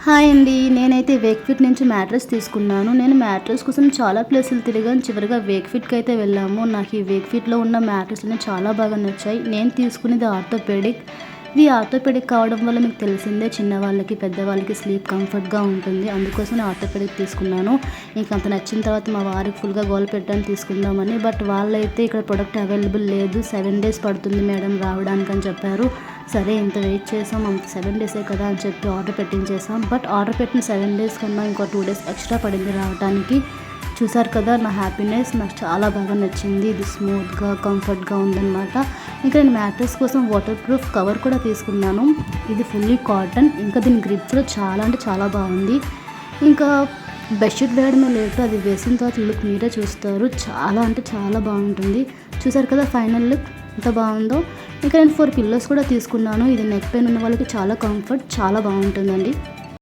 Hi అండి. నేనైతే వేక్‌ఫిట్ నుంచి మ్యాట్రెస్ తీసుకున్నాను. నేను మ్యాట్రెస్ కోసం చాలా ప్లేసులు తిరిగాను. చివరిగా వేక్‌ఫిట్‌కి అయితే వెళ్ళాము. నాకు ఈ వేక్‌ఫిట్‌లో ఉన్న మ్యాట్రెస్‌లన్నీ చాలా బాగా నచ్చాయి. నేను తీసుకునేది ఆర్థోపెడిక్. ఇది ఆర్థోపెడిక్ కావడం వల్ల మీకు తెలిసిందే, చిన్నవాళ్ళకి, పెద్దవాళ్ళకి స్లీప్ కంఫర్ట్‌గా ఉంటుంది. అందుకోసమే ఆర్థోపెడిక్ తీసుకున్నాను. ఇంక అంత నచ్చిన తర్వాత మా వారికి ఫుల్‌గా గోల పెట్టాను తీసుకుందామని. బట్ వాళ్ళైతే ఇక్కడ ప్రొడక్ట్ అవైలబుల్ లేదు, 7 డేస్ పడుతుంది మేడం రావడానికని చెప్పారు. సరే ఇంత వెయిట్ చేసాం, అంత 7 డేసే కదా అని చెప్పి ఆర్డర్ పెట్టించేసాం. బట్ ఆర్డర్ పెట్టిన 7 డేస్ కన్నా ఇంకో 2 డేస్ ఎక్స్ట్రా పడింది రావడానికి. చూసారు కదా నా హ్యాపీనెస్. నాకు చాలా బాగా నచ్చింది. ఇది స్మూత్‌గా, కంఫర్ట్‌గా ఉందన్నమాట. ఇంకా నేను మ్యాట్రెస్ కోసం వాటర్ ప్రూఫ్ కవర్ కూడా తీసుకున్నాను. ఇది ఫుల్లీ కాటన్. ఇంకా దీని గ్రిప్ కూడా చాలా అంటే చాలా బాగుంది. ఇంకా బెడ్షీట్ వేయడమే లేటు, అది వేసిన తర్వాత లుక్ మీరే చూస్తారు. చాలా అంటే చాలా బాగుంటుంది. చూసారు కదా ఫైనల్ లుక్ ఎంత బాగుందో. ఇంకా నేను 4 పిల్లోస్ కూడా తీసుకున్నాను. ఇది నెక్ పెయిన్ ఉన్న వాళ్ళకి చాలా కంఫర్ట్, చాలా బాగుంటుందండి.